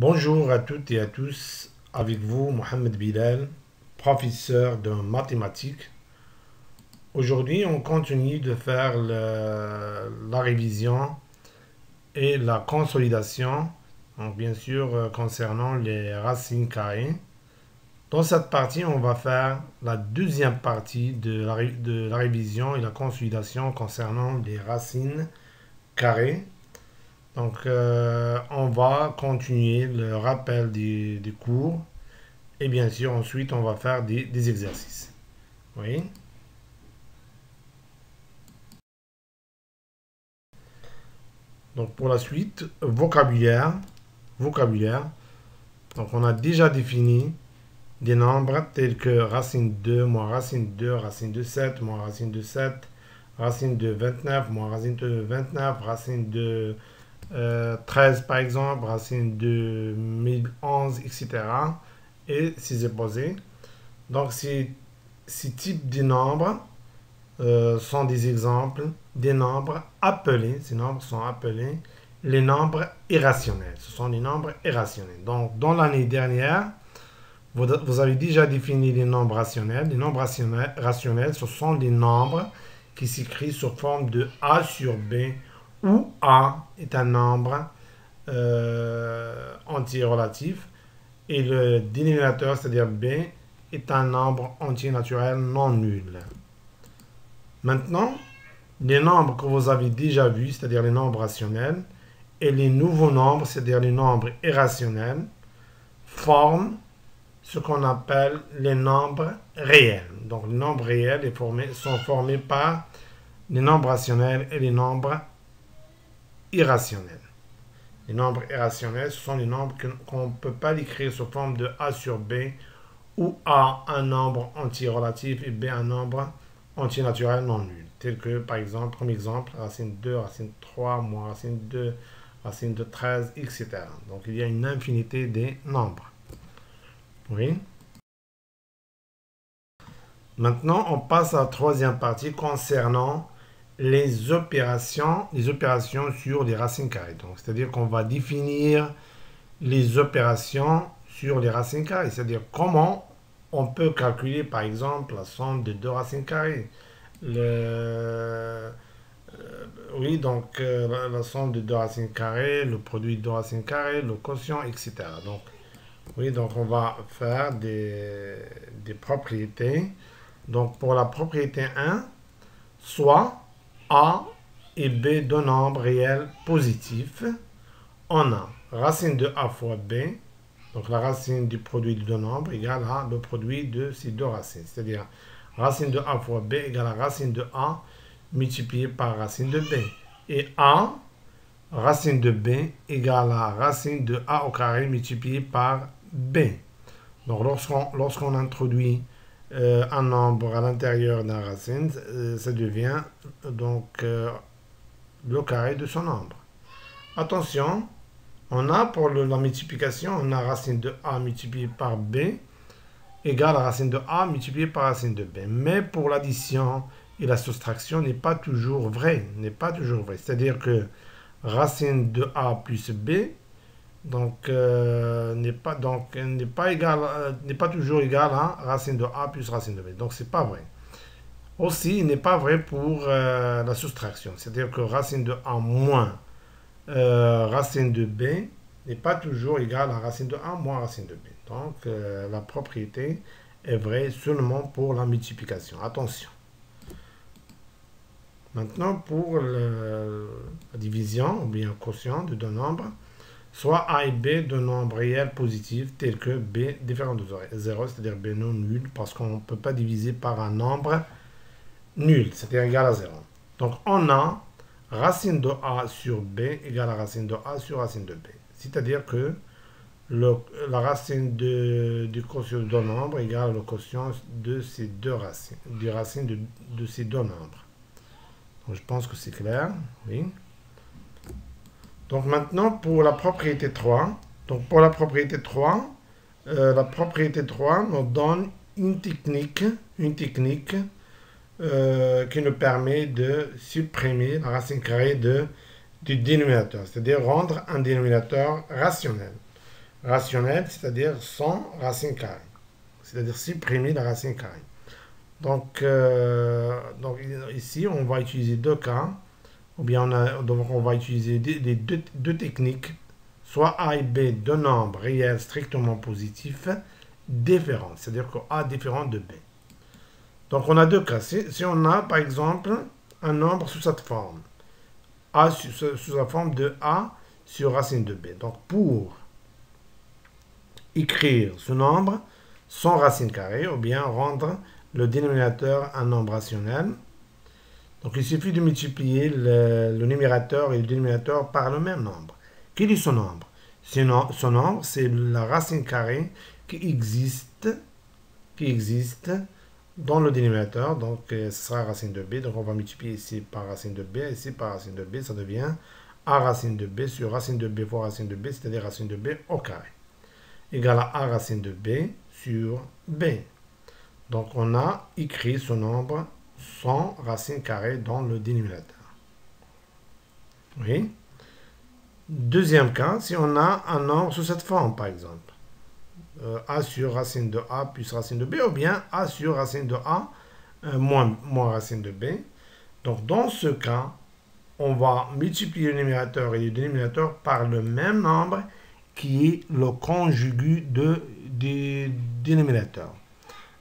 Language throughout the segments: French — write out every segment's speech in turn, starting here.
Bonjour à toutes et à tous, avec vous Mohamed Bilal, professeur de mathématiques. Aujourd'hui, on continue de faire la révision et la consolidation, donc bien sûr concernant les racines carrées. Dans cette partie, on va faire la deuxième partie de la révision et la consolidation concernant les racines carrées. Donc, on va continuer le rappel des cours. Et bien sûr, ensuite, on va faire des exercices. Oui. Donc, pour la suite, vocabulaire. Vocabulaire. Donc, on a déjà défini des nombres tels que racine 2 moins racine 2, racine de 7 moins racine de 7, racine de 29 moins racine de 29, racine de 13 par exemple, racine de 1011, etc. Et ces opposés. Donc, ces types de nombres sont des exemples des nombres appelés. Ces nombres sont appelés les nombres irrationnels. Ce sont les nombres irrationnels. Donc, dans l'année dernière, vous avez déjà défini les nombres rationnels. Les nombres rationnels, ce sont des nombres qui s'écrivent sous forme de A sur B, où A est un nombre entier relatif et le dénominateur, c'est-à-dire B, est un nombre entier naturel non nul. Maintenant, les nombres que vous avez déjà vus, c'est-à-dire les nombres rationnels, et les nouveaux nombres, c'est-à-dire les nombres irrationnels, forment ce qu'on appelle les nombres réels. Donc, les nombres réels sont formés par les nombres rationnels et les nombres irrationnels. Les nombres irrationnels, ce sont les nombres qu'on ne peut pas écrire sous forme de A sur B, où A un nombre entier relatif et B un nombre entier naturel non nul. Tel que, par exemple, comme exemple, racine 2, racine 3, moins racine 2, racine de 13, etc. Donc, il y a une infinité de nombres. Oui. Maintenant, on passe à la troisième partie concernant les opérations sur les racines carrées. Donc, c'est-à-dire qu'on va définir les opérations sur les racines carrées. C'est-à-dire comment on peut calculer, par exemple, la somme de deux racines carrées. Oui, donc la somme de deux racines carrées, le produit de deux racines carrées, le quotient, etc. Donc, oui, donc on va faire des propriétés. Donc, pour la propriété 1, soit A et B deux nombres réels positifs, on a racine de A fois B, donc la racine du produit de deux nombres égale à le produit de ces deux racines. C'est-à-dire, racine de A fois B égale à racine de A multiplié par racine de B. Et A, racine de B égale à racine de A au carré multiplié par B. Donc, lorsqu'on introduit un nombre à l'intérieur d'un racine, ça devient donc le carré de son nombre. Attention, on a pour la multiplication, on a racine de A multiplié par B égale à racine de A multiplié par racine de B. Mais pour l'addition et la soustraction n'est pas toujours vrai. C'est-à-dire que racine de A plus B donc n'est pas toujours égal à racine de A plus racine de B. Donc c'est pas vrai. Aussi, il n'est pas vrai pour la soustraction. C'est-à-dire que racine de A moins racine de B n'est pas toujours égal à racine de A moins racine de B. Donc la propriété est vraie seulement pour la multiplication. Attention. Maintenant, pour la division ou bien quotient de deux nombres, soit A et B de nombres réels positifs tels que B différent de 0, c'est-à-dire B non nul, parce qu'on ne peut pas diviser par un nombre nul, c'est-à-dire égal à 0. Donc on a racine de A sur B égale à racine de A sur racine de B. C'est-à-dire que la racine du quotient de deux nombres égale le quotient de ces deux racines, des racines de ces deux nombres. Donc je pense que c'est clair, oui. Donc maintenant, pour la propriété 3, donc pour la propriété 3 nous donne une technique qui nous permet de supprimer la racine carrée du dénominateur, c'est-à-dire rendre un dénominateur rationnel. rationnel, c'est-à-dire sans racine carrée. C'est-à-dire supprimer la racine carrée. Donc ici, on va utiliser deux cas, ou bien on va utiliser deux techniques, soit A et B, deux nombres réels strictement positifs, différents, c'est-à-dire que A différent de B. Donc on a deux cas. Si on a par exemple un nombre sous cette forme, A sous la forme de A sur racine de B. Donc pour écrire ce nombre sans racine carrée, ou bien rendre le dénominateur un nombre rationnel, donc il suffit de multiplier le numérateur et le dénominateur par le même nombre. Quel est ce nombre? Son nombre, c'est la racine carrée qui existe dans le dénominateur. Donc ce sera racine de b. Donc on va multiplier ici par racine de b, ici par racine de b. Ça devient a racine de b sur racine de b fois racine de b, c'est-à-dire racine de b au carré, égale à a racine de b sur b. Donc on a écrit ce nombre sans racine carrée dans le dénominateur. Oui. Deuxième cas, si on a un nombre sous cette forme, par exemple, a sur racine de a plus racine de b, ou bien a sur racine de a moins racine de b. Donc dans ce cas, on va multiplier le numérateur et le dénominateur par le même nombre qui est le conjugu du dénominateur.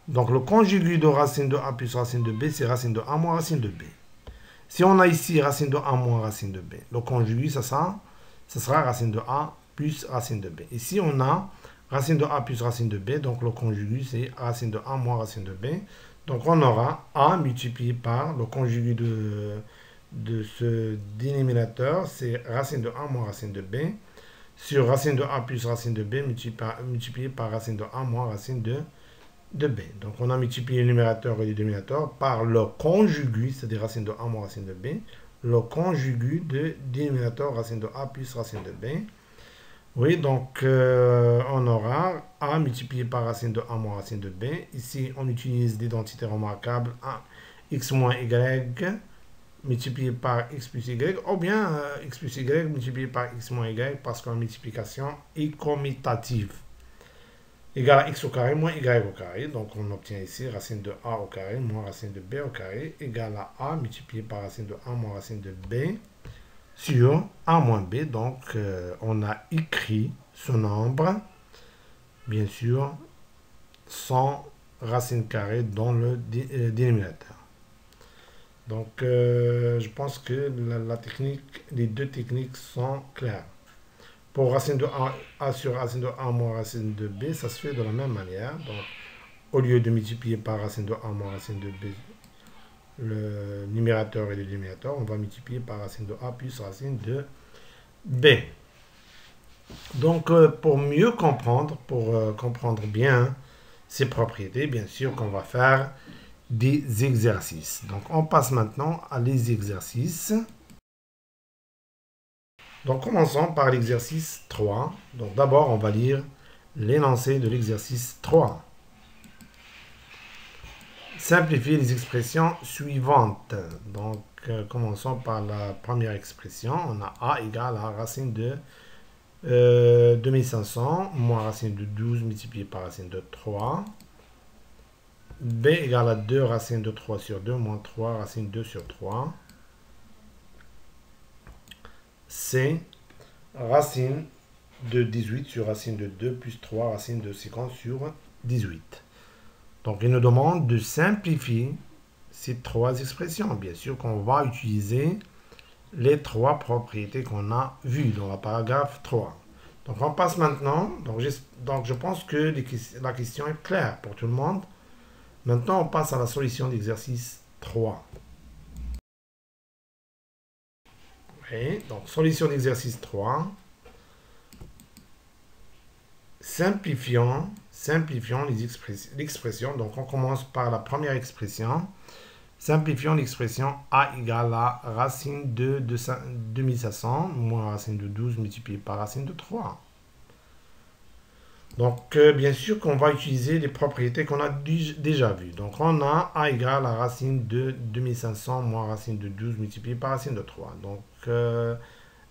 Donc le conjugu de racine de a plus racine de b, c'est racine de a moins racine de b. Si on a ici racine de a moins racine de b, le conjugu, ça sera racine de a plus racine de b. Ici, on a racine de a plus racine de b, donc le conjugu, c'est racine de a moins racine de b. Donc on aura a multiplié par le conjugu de ce dénominateur, c'est racine de a moins racine de b, sur racine de a plus racine de b multiplié par racine de a moins racine de b. Donc on a multiplié le numérateur et le dénominateur par le conjugu, c'est-à-dire racine de a moins racine de b, le conjugu de dénominateur racine de a plus racine de b. Oui, donc on aura a multiplié par racine de a moins racine de b. Ici, on utilise l'identité remarquable a x moins y multiplié par x plus y, ou bien x plus y multiplié par x moins y, parce que la multiplication est commutative. Égale à x au carré moins y au carré. Donc on obtient ici racine de a au carré moins racine de b au carré égale à a multiplié par racine de a moins racine de b sur a moins b. Donc on a écrit ce nombre, bien sûr, sans racine carrée dans le dénominateur. Donc je pense que les deux techniques sont claires. Pour racine de a sur racine de a moins racine de b, ça se fait de la même manière. Donc, au lieu de multiplier par racine de a moins racine de b, le numérateur et le dénominateur, on va multiplier par racine de a plus racine de b. Donc, pour mieux comprendre, pour comprendre bien ces propriétés, bien sûr qu'on va faire des exercices. Donc, on passe maintenant à les exercices. Donc, commençons par l'exercice 3. Donc, d'abord, on va lire l'énoncé de l'exercice 3. Simplifier les expressions suivantes. Donc, commençons par la première expression. On a a égale à racine de 2500 moins racine de 12 multiplié par racine de 3. B égale à 2 racine de 3 sur 2 moins 3 racine de 2 sur 3. C, racine de 18 sur racine de 2 plus 3 racine de 50 sur 18. Donc, il nous demande de simplifier ces trois expressions. Bien sûr qu'on va utiliser les trois propriétés qu'on a vues dans la paragraphe 3. Donc, on passe maintenant. Donc je pense que la question est claire pour tout le monde. Maintenant, on passe à la solution d'exercice 3. Okay. Donc, solution d'exercice 3. Simplifions l'expression. Donc, on commence par la première expression. Simplifions l'expression a égale à racine de 2500 moins racine de 12 multiplié par racine de 3. Donc, bien sûr qu'on va utiliser les propriétés qu'on a déjà vues. Donc, on a a égale à racine de 2500 moins racine de 12 multiplié par racine de 3. Donc,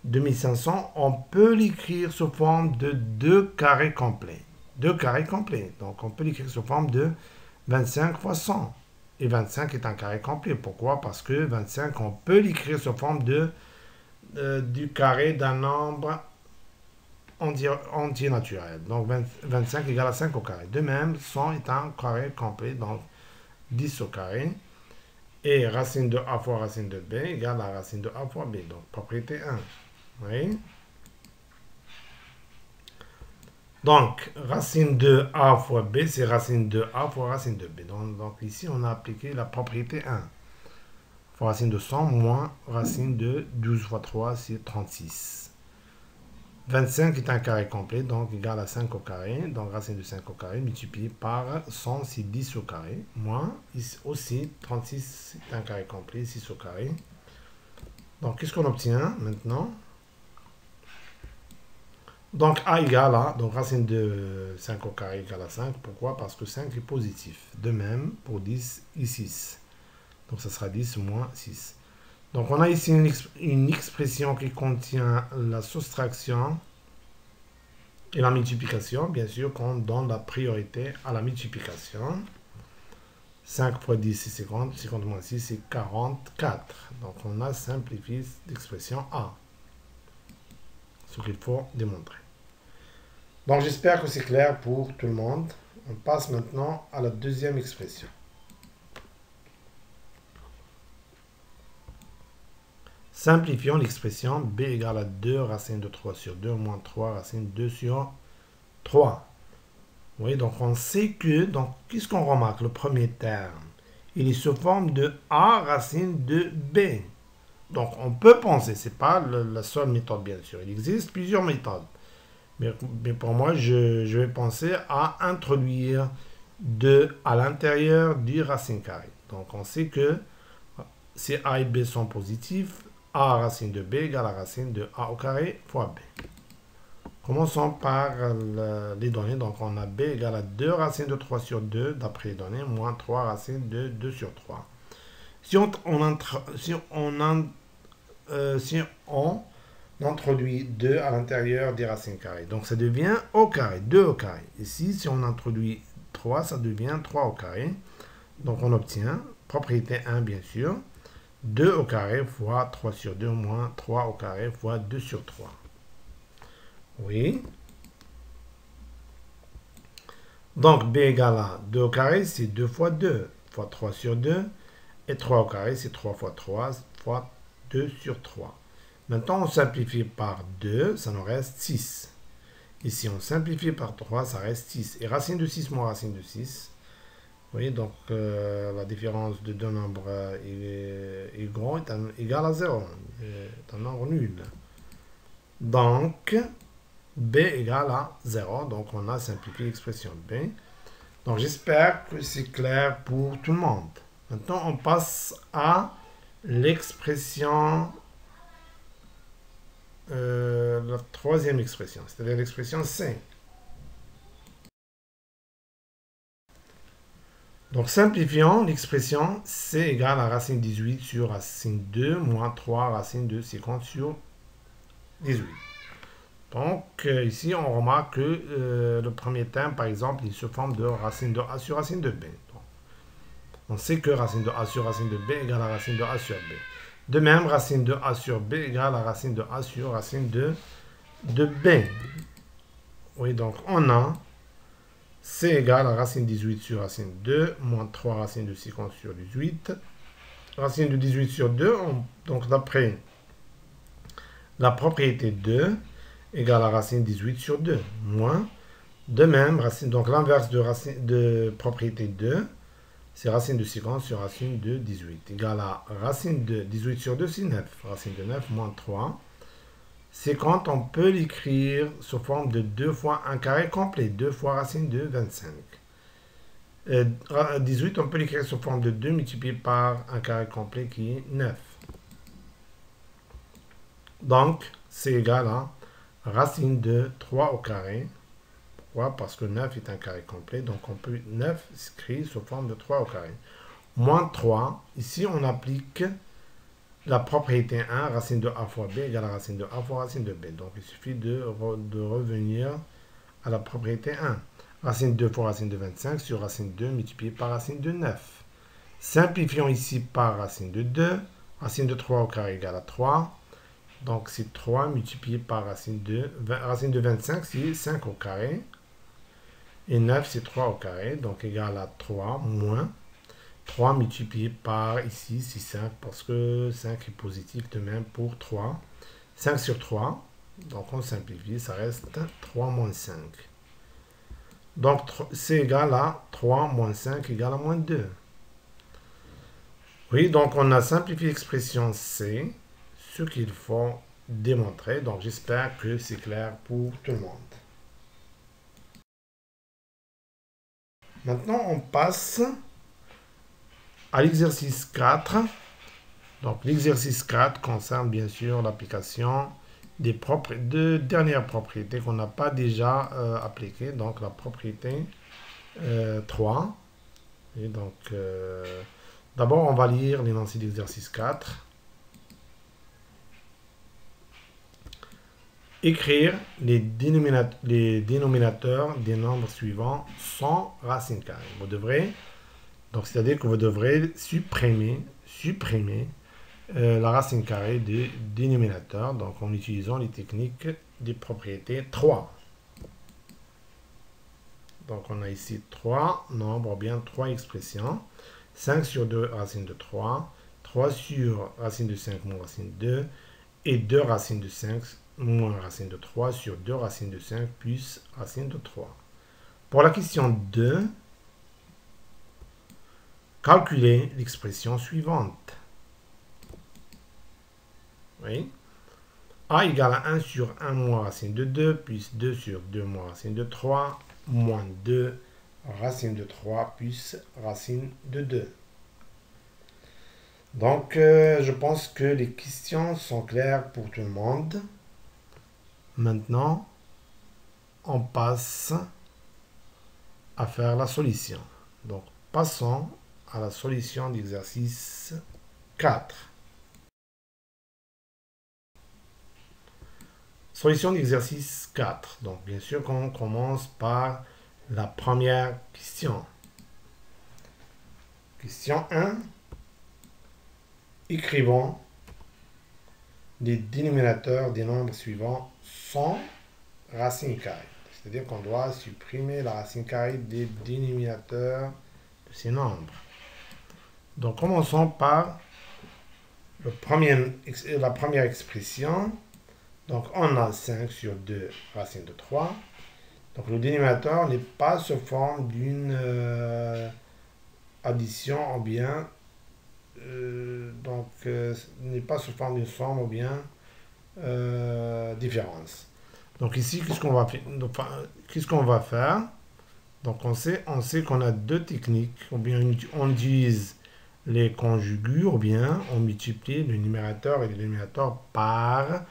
2500, on peut l'écrire sous forme de 2 carrés complets. 2 carrés complets. Donc, on peut l'écrire sous forme de 25 fois 100. Et 25 est un carré complet. Pourquoi? Parce que 25, on peut l'écrire sous forme du carré d'un nombre entier naturel. Donc, 25 égale à 5 au carré. De même, 100 est un carré complet. Donc, 10 au carré. Et racine de a fois racine de b égale à racine de a fois b. Donc, propriété 1. Oui. Donc, racine de a fois b, c'est racine de a fois racine de b. Donc, ici, on a appliqué la propriété 1. Fois racine de 100 moins racine de 12 fois 3, c'est 36. 25 est un carré complet, donc égal à 5 au carré. Donc, racine de 5 au carré multiplié par 100, c'est 10 au carré. Moins, ici aussi, 36 est un carré complet, 6 au carré. Donc, qu'est-ce qu'on obtient maintenant? Donc, a égale à, donc racine de 5 au carré égale à 5. Pourquoi? Parce que 5 est positif. De même, pour 10 et 6. Donc, ça sera 10 moins 6. Donc, on a ici une expression qui contient la soustraction et la multiplication. Bien sûr, qu'on donne la priorité à la multiplication. 5 fois 10, c'est 50. 50 moins 6, c'est 44. Donc, on a simplifié l'expression A. Ce qu'il faut démontrer. Donc, j'espère que c'est clair pour tout le monde. On passe maintenant à la deuxième expression. Simplifions l'expression b égale à 2 racine de 3 sur 2 moins 3 racine de 2 sur 3. Oui, donc on sait que, donc qu'est-ce qu'on remarque? Le premier terme, il est sous forme de a racine de b. Donc on peut penser, ce n'est pas la seule méthode bien sûr, il existe plusieurs méthodes. Mais pour moi, je vais penser à introduire 2 à l'intérieur du racine carrée. Donc on sait que si a et b sont positifs, a racine de b égale à racine de a au carré fois b. Commençons par les données. Donc on a b égale à 2 racines de 3 sur 2 d'après les données, moins 3 racines de 2 sur 3. Si on introduit 2 à l'intérieur des racines carrées, donc ça devient au carré, 2 au carré. Ici, si on introduit 3, ça devient 3 au carré. Donc on obtient, propriété 1 bien sûr, 2 au carré fois 3 sur 2 moins 3 au carré fois 2 sur 3. Oui. Donc, b égale à 2 au carré, c'est 2 fois 2 fois 3 sur 2. Et 3 au carré, c'est 3 fois 3 fois 2 sur 3. Maintenant, on simplifie par 2, ça nous reste 6. Ici, on simplifie par 3, ça reste 6. Et racine de 6 moins racine de 6. Vous voyez, donc la différence de deux nombres égaux est égale à 0. C'est un nombre nul. Donc, b égale à 0. Donc, on a simplifié l'expression b. Donc, j'espère que c'est clair pour tout le monde. Maintenant, on passe à l'expression, la troisième expression, c'est-à-dire l'expression c. Donc, simplifions l'expression c égale à racine 18 sur racine 2 moins 3 racine de 50 sur 18. Donc, ici, on remarque que le premier terme, par exemple, il se forme de racine de a sur racine de b. Donc, on sait que racine de a sur racine de b égale à racine de a sur b. De même, racine de a sur b égale à racine de a sur racine de b. Oui, donc on a c égale à racine 18 sur racine 2, moins 3 racine de 50 sur 18. Racine de 18 sur 2, donc d'après la propriété 2, égale à racine 18 sur 2, moins, de même, racine, donc l'inverse de propriété 2, c'est racine de 50 sur racine de 18, égale à racine de 18 sur 2, c'est 9, racine de 9 moins 3. 50, on peut l'écrire sous forme de 2 fois un carré complet, 2 fois racine de 25. 18, on peut l'écrire sous forme de 2 multiplié par un carré complet qui est 9. Donc, c'est égal à racine de 3 au carré. Pourquoi? Parce que 9 est un carré complet. Donc, on peut 9 s'écrire sous forme de 3 au carré. Moins 3. Ici, on applique la propriété 1, racine de a fois b égale à racine de a fois racine de b. Donc, il suffit de revenir à la propriété 1. Racine 2 fois racine de 25 sur racine 2 multiplié par racine de 9. Simplifions ici par racine de 2. Racine de 3 au carré égale à 3. Donc, c'est 3 multiplié par racine de 25, c'est 5 au carré. Et 9, c'est 3 au carré. Donc, égal à 3 moins 3 multiplié par, ici, c'est 5, parce que 5 est positif de même pour 3. 5 sur 3. Donc, on simplifie, ça reste 3 moins 5. Donc, c'est égal à 3 moins 5 égale à moins 2. Oui, donc on a simplifié l'expression C, ce qu'il faut démontrer. Donc, j'espère que c'est clair pour tout le monde. Maintenant, on passe à l'exercice 4. Donc, l'exercice 4 concerne bien sûr l'application des dernières propriétés qu'on n'a pas déjà appliquées. Donc, la propriété 3. Et donc, d'abord, on va lire l'énoncé d'exercice 4. Écrire les dénominateurs des nombres suivants sans racine carrée. Vous devrez, donc c'est-à-dire que vous devrez supprimer la racine carrée des dénominateurs, donc en utilisant les techniques des propriétés 3. Donc on a ici 3 nombres, ou bien 3 expressions. 5 sur 2 racine de 3, 3 sur racine de 5 moins racine de 2, et 2 racines de 5 moins racine de 3 sur 2 racines de 5 plus racine de 3. Pour la question 2, calculez l'expression suivante. Oui. A égale à 1 sur 1 moins racine de 2, plus 2 sur 2 moins racine de 3, moins 2 racine de 3 plus racine de 2. Donc, je pense que les questions sont claires pour tout le monde. Maintenant, on passe à faire la solution. Donc, passons à la solution d'exercice 4. Solution d'exercice 4. Donc, bien sûr qu'on commence par la première question. Question 1. Écrivons les dénominateurs des nombres suivants sans racine carrée. C'est-à-dire qu'on doit supprimer la racine carrée des dénominateurs de ces nombres. Donc, commençons par la première expression. Donc, on a 5 sur 2 racine de 3. Donc, le dénominateur n'est pas sous forme d'une addition ou bien n'est pas sous forme d'une somme ou bien différence. Donc ici, qu'est-ce qu'on va faire? Donc on sait qu'on a deux techniques, ou bien on utilise les conjugues, ou bien on multiplie le numérateur et le dénominateur par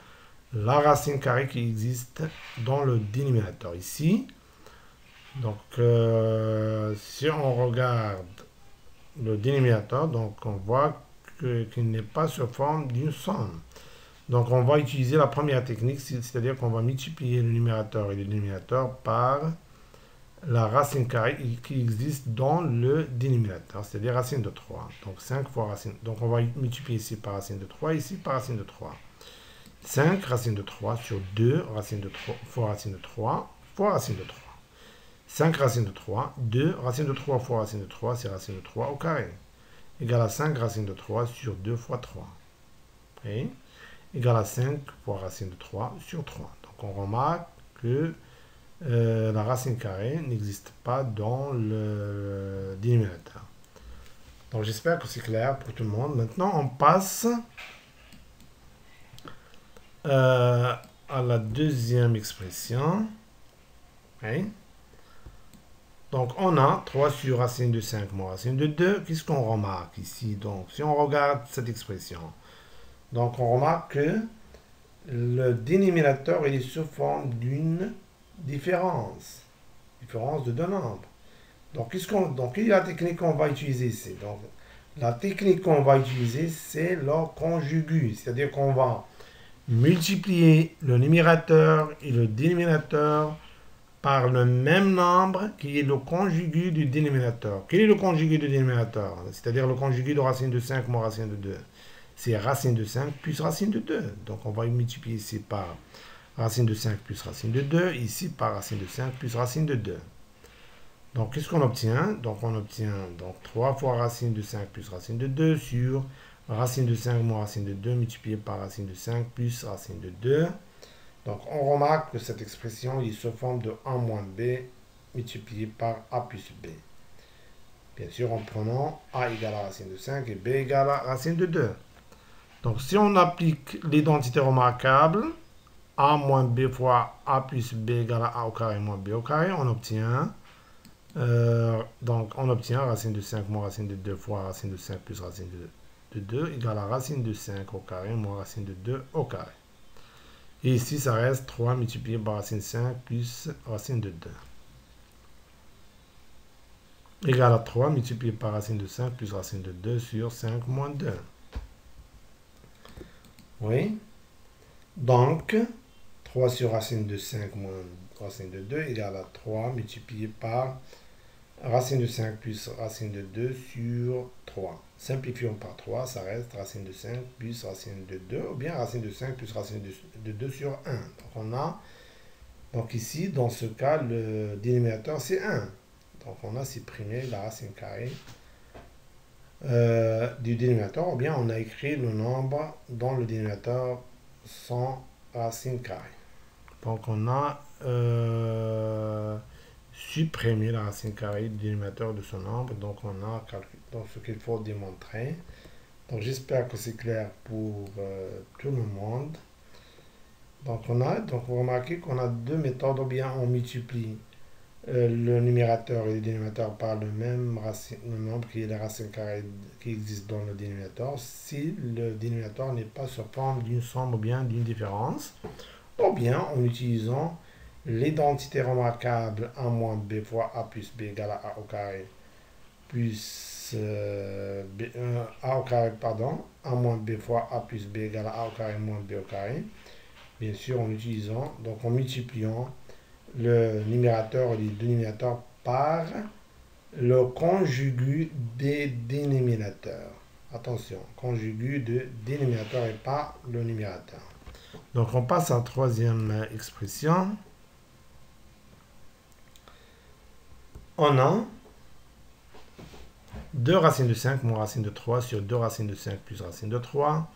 la racine carrée qui existe dans le dénominateur ici. Donc si on regarde le dénominateur, donc on voit qu'il n'est pas sous forme d'une somme. Donc on va utiliser la première technique, c'est-à-dire qu'on va multiplier le numérateur et le dénominateur par la racine carrée qui existe dans le dénominateur, c'est-à-dire racine de 3. Donc 5 fois racine. Donc on va multiplier ici par racine de 3, ici par racine de 3. 5 racine de 3 sur 2 racine de 3 fois racine de 3 fois racine de 3. 5 racine de 3, 2 racine de 3 fois racine de 3, c'est racine de 3 au carré. Égal à 5 racine de 3 sur 2 fois 3. Okay. Égal à 5 fois racine de 3 sur 3. Donc on remarque que la racine carrée n'existe pas dans le dénominateur. Donc j'espère que c'est clair pour tout le monde. Maintenant on passe à la deuxième expression. Okay. Donc, on a 3 sur racine de 5 moins racine de 2. Qu'est-ce qu'on remarque ici? Donc, si on regarde cette expression, donc on remarque que le dénominateur il est sous forme d'une différence de deux nombres. Donc, il y a la technique qu'on va utiliser ici. Donc, La technique qu'on va utiliser, c'est le conjugu. C'est-à-dire qu'on va multiplier le numérateur et le dénominateur par le même nombre qui est le conjugu du dénominateur. Quel est le conjugu du dénominateur? C'est-à-dire le conjugu de racine de 5 moins racine de 2. C'est racine de 5 plus racine de 2. Donc on va multiplier ici par racine de 5 plus racine de 2, ici par racine de 5 plus racine de 2. Donc qu'est-ce qu'on obtient? Donc on obtient donc 3 fois racine de 5 plus racine de 2 sur racine de 5 moins racine de 2 multiplié par racine de 5 plus racine de 2. Donc, on remarque que cette expression, il se forme de 1 moins b multiplié par a plus b. Bien sûr, en prenant a égale à racine de 5 et b égale à racine de 2. Donc, si on applique l'identité remarquable, a moins b fois a plus b égale à a au carré moins b au carré, on obtient, racine de 5 moins racine de 2 fois racine de 5 plus racine de 2 égale à racine de 5 au carré moins racine de 2 au carré. Et ici, ça reste 3 multiplié par racine 5 plus racine de 2. Égal à 3 multiplié par racine de 5 plus racine de 2 sur 5 moins 2. Oui. Donc, 3 sur racine de 5 moins racine de 2 égale à 3 multiplié par racine de 5 plus racine de 2 sur 3. Simplifions par 3, ça reste racine de 5 plus racine de 2, ou bien racine de 5 plus racine de 2 sur 1. Donc on a, donc ici, dans ce cas, le dénominateur c'est 1. Donc on a supprimé la racine carrée du dénominateur, ou bien on a écrit le nombre dans le dénominateur sans racine carrée. Donc on a supprimer la racine carrée du dénominateur de ce nombre. Donc, on a donc ce qu'il faut démontrer. Donc, j'espère que c'est clair pour tout le monde. Donc, vous remarquez qu'on a deux méthodes. Ou bien on multiplie le numérateur et le dénominateur par le même nombre qui est la racine carrée qui existe dans le dénominateur. Si le dénominateur n'est pas sur forme d'une somme ou bien d'une différence. Ou bien en utilisant l'identité remarquable a moins b fois a plus b égale à a au carré plus a au carré, pardon, a moins b fois a plus b égale à a au carré moins b au carré. Bien sûr, en utilisant, donc en multipliant le numérateur et le dénominateur par le conjugu des dénominateurs. Attention, conjugu de dénominateur et pas le numérateur. Donc, on passe à la troisième expression. On a 2 racines de 5 moins racine de 3 sur 2 racines de 5 plus racine de 3.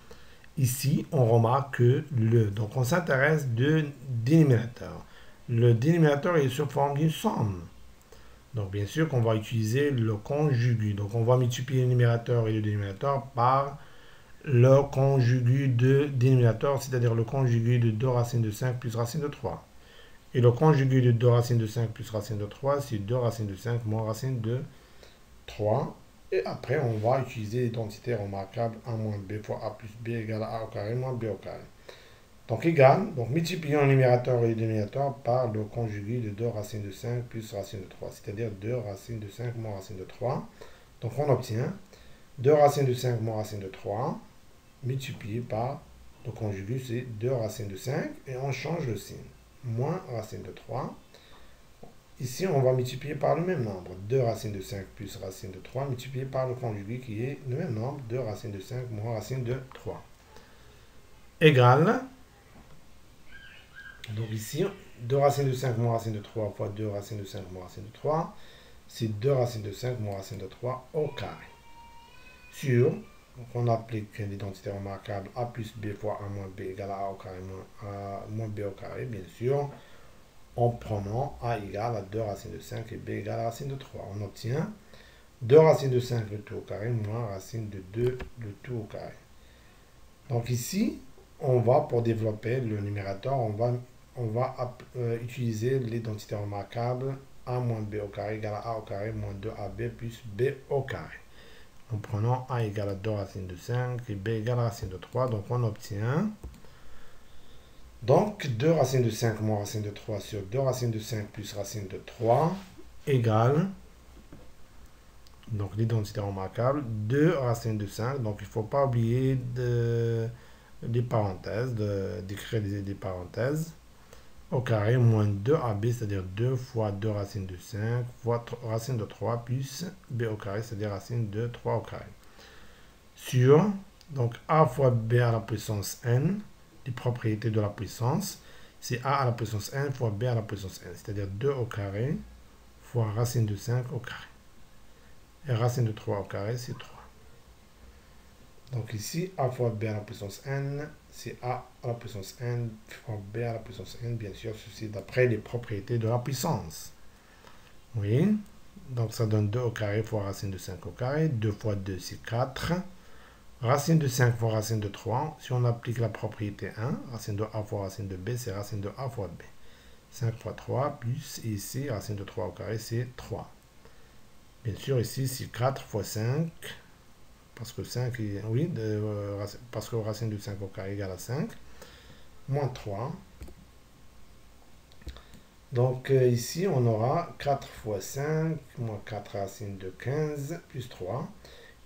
Ici, on remarque que donc on s'intéresse de dénominateur. Le dénominateur est sous forme d'une somme. Donc, bien sûr qu'on va utiliser le conjugu. Donc, on va multiplier le numérateur et le dénominateur par le conjugu de dénominateur, c'est-à-dire le conjugu de 2 racines de 5 plus racine de 3. Et le conjugu de 2 racines de 5 plus racine de 3, c'est 2 racines de 5 moins racine de 3. Et après, on va utiliser l'identité remarquable a moins b fois a plus b égale à a au carré moins b au carré. Donc, égal. Donc, multiplions le numérateur et le dénominateur par le conjugu de 2 racines de 5 plus racine de 3, c'est-à-dire 2 racines de 5 moins racine de 3. Donc, on obtient 2 racines de 5 moins racine de 3 multiplié par le conjugu, c'est 2 racines de 5 et on change le signe. Moins racine de 3. Ici, on va multiplier par le même nombre. 2 racines de 5 plus racine de 3 multiplié par le conjugu qui est le même nombre. 2 racines de 5 moins racine de 3. Égal. Donc ici, 2 racines de 5 moins racine de 3 fois 2 racines de 5 moins racine de 3. C'est 2 racines de 5 moins racine de 3 au carré. Sur, donc on applique l'identité remarquable a plus b fois a moins b égale à a au carré moins b au carré, bien sûr, en prenant a égale à 2 racines de 5 et b égale à racine de 3. On obtient 2 racines de 5 le tout au carré moins racine de 2 le tout au carré. Donc ici, on va, pour développer le numérateur, on va utiliser l'identité remarquable a moins b au carré égale à a au carré moins 2ab plus b au carré. En prenant a égale à 2 racines de 5 et b égale à racine de 3. Donc, on obtient donc 2 racines de 5 moins racine de 3 sur 2 racines de 5 plus racine de 3 égale Donc l'identité remarquable, 2 racine de 5. Donc il ne faut pas oublier des parenthèses, d'écrire des parenthèses. Au carré moins 2ab, c'est-à-dire 2 fois 2 racine de 5 fois racine de 3 plus b au carré, c'est-à-dire racine de 3 au carré. Sur, donc a fois b à la puissance n, les propriétés de la puissance, c'est a à la puissance n fois b à la puissance n, c'est-à-dire 2 au carré fois racine de 5 au carré. Et racine de 3 au carré, c'est 3. Donc ici, a fois b à la puissance n, c'est a à la puissance n fois b à la puissance n, bien sûr, ceci d'après les propriétés de la puissance. Oui, donc ça donne 2 au carré fois racine de 5 au carré. 2 fois 2, c'est 4. Racine de 5 fois racine de 3. Si on applique la propriété 1, racine de a fois racine de b, c'est racine de a fois b. 5 fois 3, plus ici, racine de 3 au carré, c'est 3. Bien sûr, ici, c'est 4 fois 5. Parce que 5, oui, parce que racine de 5 au carré égale à 5. Moins 3. Donc ici, on aura 4 fois 5, moins 4 racine de 15, plus 3.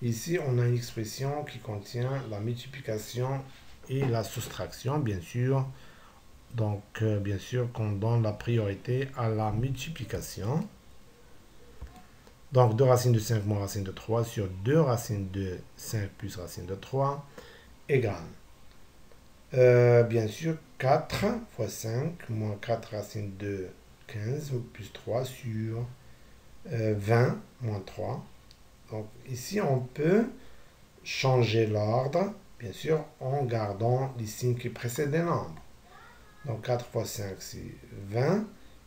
Ici, on a une expression qui contient la multiplication et la soustraction, bien sûr. Donc, bien sûr, qu'on donne la priorité à la multiplication. Donc, 2 racines de 5 moins racine de 3 sur 2 racines de 5 plus racine de 3 égale, bien sûr, 4 fois 5 moins 4 racines de 15 plus 3 sur 20 moins 3. Donc, ici, on peut changer l'ordre, bien sûr, en gardant les signes qui précèdent les nombres. Donc, 4 fois 5, c'est 20.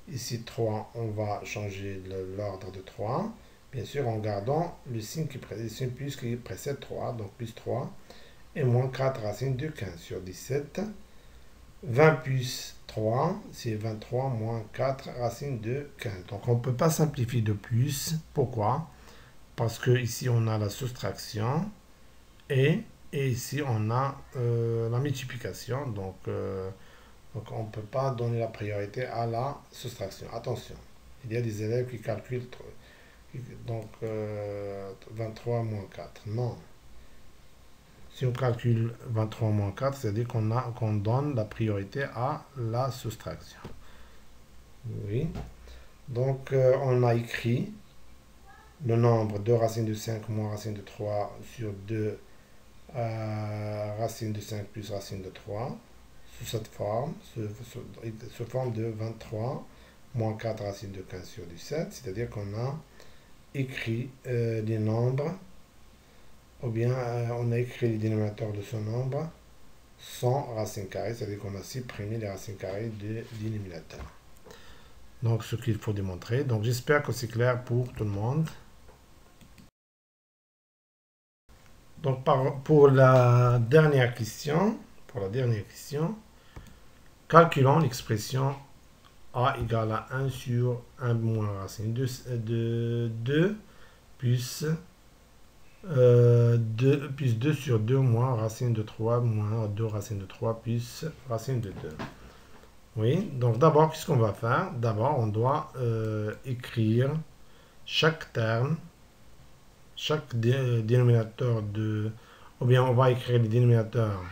Ici, 3, on va changer l'ordre de 3. Bien sûr, en gardant le signe qui précède 3, donc plus 3, et moins 4 racines de 15 sur 17. 20 plus 3, c'est 23 moins 4 racines de 15. Donc, on ne peut pas simplifier de plus. Pourquoi? Parce que ici, on a la soustraction et ici, on a la multiplication. Donc on ne peut pas donner la priorité à la soustraction. Attention, il y a des élèves qui calculent donc 23 moins 4. Non. Si on calcule 23 moins 4, c'est-à-dire qu'on donne la priorité à la soustraction. Oui. Donc, on a écrit le nombre de racines de 5 moins racine de 3 sur 2 racine de 5 plus racine de 3 sous cette forme, sous forme de 23 moins 4 racine de 15 sur 17, c'est-à-dire qu'on a écrit les nombres, ou bien on a écrit les dénominateurs de ce nombre sans racine carrée, c'est-à-dire qu'on a supprimé les racines carrées des dénominateurs. Donc ce qu'il faut démontrer. Donc j'espère que c'est clair pour tout le monde. Donc pour la dernière question, calculons l'expression a égale à 1 sur 1 moins racine de 2 plus 2 sur 2 moins racine de 3 moins 2 racine de 3 plus racine de 2. Oui, donc d'abord, qu'est-ce qu'on va faire? D'abord, on doit écrire chaque terme, chaque dénominateur de... Ou bien on va écrire le dénominateur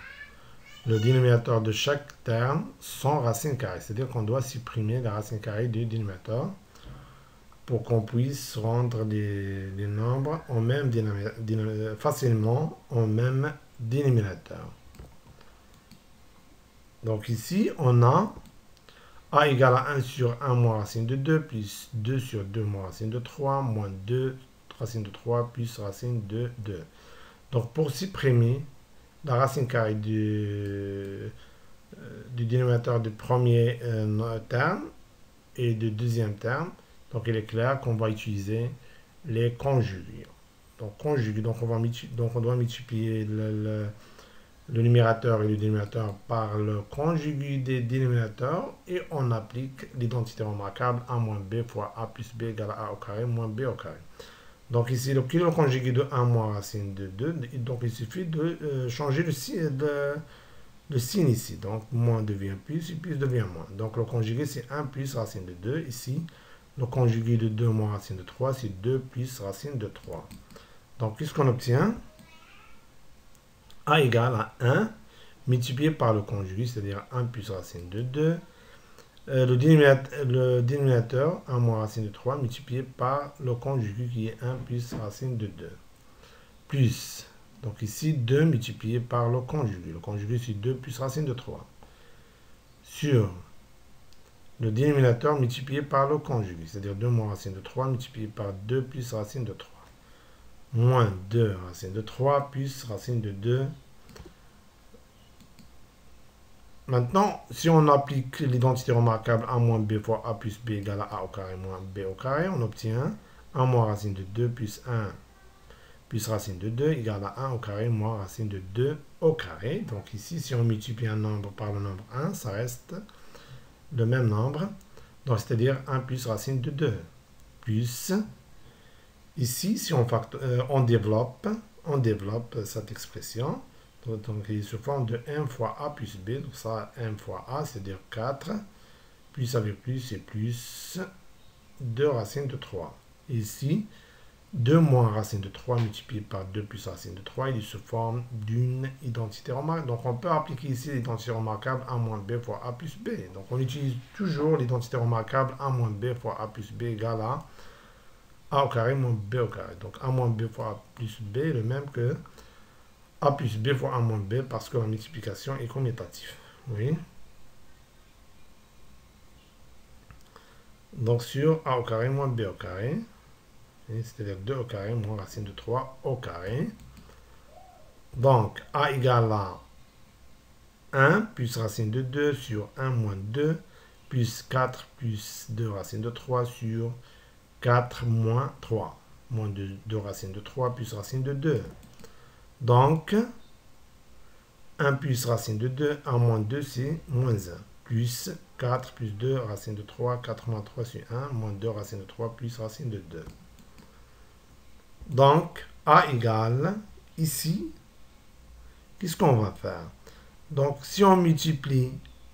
de chaque terme sans racine carrée. C'est-à-dire qu'on doit supprimer la racine carrée du dénominateur pour qu'on puisse rendre les nombres au même facilement au même dénominateur. Donc ici, on a a égale à 1 sur 1 moins racine de 2 plus 2 sur 2 moins racine de 3 moins 2 racine de 3 plus racine de 2. Donc pour supprimer la racine carrée du dénominateur du premier terme et du deuxième terme, donc il est clair qu'on va utiliser les conjugués. Donc conjugués, donc on doit multiplier le numérateur et le dénominateur par le conjugué des dénominateurs et on applique l'identité remarquable a moins b fois a plus b égale à a au carré moins b au carré. Donc ici, le conjugué de 1 moins racine de 2, donc il suffit de changer le signe ici. Donc moins devient plus et plus devient moins. Donc le conjugué c'est 1 plus racine de 2 ici. Le conjugué de 2 moins racine de 3, c'est 2 plus racine de 3. Donc, qu'est-ce qu'on obtient? A égale à 1 multiplié par le conjugué, c'est-à-dire 1 plus racine de 2. Le dénominateur, 1 moins racine de 3, multiplié par le conjugué qui est 1 plus racine de 2. Plus, donc ici, 2 multiplié par le conjugué. Le conjugué, c'est 2 plus racine de 3. Sur le dénominateur multiplié par le conjugué, c'est-à-dire 2 moins racine de 3 multiplié par 2 plus racine de 3. Moins 2 racine de 3 plus racine de 2. Maintenant, si on applique l'identité remarquable a moins b fois a plus b égale à a au carré moins b au carré, on obtient 1 moins racine de 2 plus 1 plus racine de 2 égale à 1 au carré moins racine de 2 au carré. Donc ici, si on multiplie un nombre par le nombre 1, ça reste le même nombre, c'est-à-dire 1 plus racine de 2. Plus, ici, si on développe cette expression, donc il se forme de 1 fois a plus b, donc ça 1 fois a, c'est-à-dire 4, plus avec plus, c'est plus 2 racine de 3. Ici, 2 moins racine de 3 multiplié par 2 plus racine de 3, il se forme d'une identité remarquable. Donc on peut appliquer ici l'identité remarquable a moins b fois a plus b. Donc on utilise toujours l'identité remarquable a moins b fois a plus b égale à a au carré moins b au carré. Donc a moins b fois a plus b est le même que a plus b fois a moins b parce que la multiplication est commutative. Oui. Donc sur a au carré moins b au carré, c'est-à-dire 2 au carré moins racine de 3 au carré. Donc a égale à 1 plus racine de 2 sur 1 moins 2 plus 4 plus 2 racine de 3 sur 4 moins 3. Moins 2 racine de 3 plus racine de 2. Donc, 1 plus racine de 2, 1 moins 2, c'est moins 1. Plus 4 plus 2 racine de 3, 4 moins 3 sur 1, moins 2 racine de 3 plus racine de 2. Donc, a égale, ici, qu'est-ce qu'on va faire? Donc, si on multiplie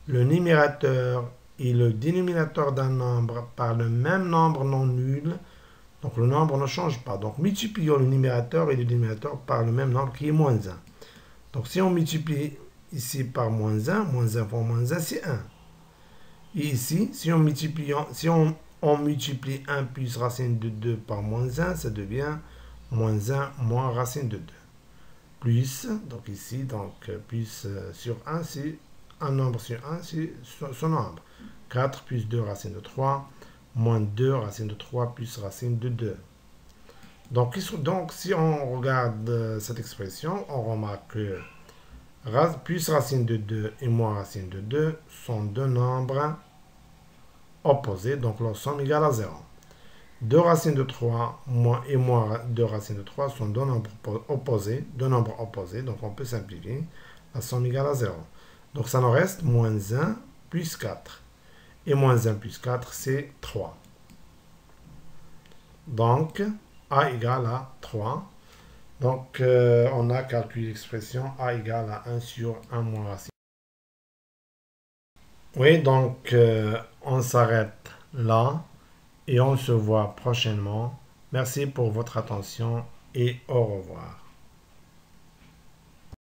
le numérateur et le dénominateur d'un nombre par le même nombre non nul, donc le nombre ne change pas. Donc, multiplions le numérateur et le dénominateur par le même nombre qui est moins 1. Donc, si on multiplie ici par moins 1 fois moins 1, c'est 1. Et ici, si on multiplie 1 plus racine de 2 par moins 1, ça devient moins 1 moins racine de 2. Plus, donc ici, plus sur 1, c'est un nombre sur 1, c'est son nombre. 4 plus 2 racine de 3, moins 2 racine de 3 plus racine de 2. Donc si on regarde cette expression, on remarque que plus racine de 2 et moins racine de 2 sont deux nombres opposés, donc leur somme égale à 0. 2 racines de 3 et moins 2 racines de 3 sont deux nombres opposés, donc on peut simplifier, la somme égale à 0. Donc ça nous reste moins 1 plus 4. Et moins 1 plus 4, c'est 3. Donc, a égale à 3. Donc, on a calculé l'expression a égale à 1 sur 1 moins racine. Oui, donc, on s'arrête là et on se voit prochainement. Merci pour votre attention et au revoir.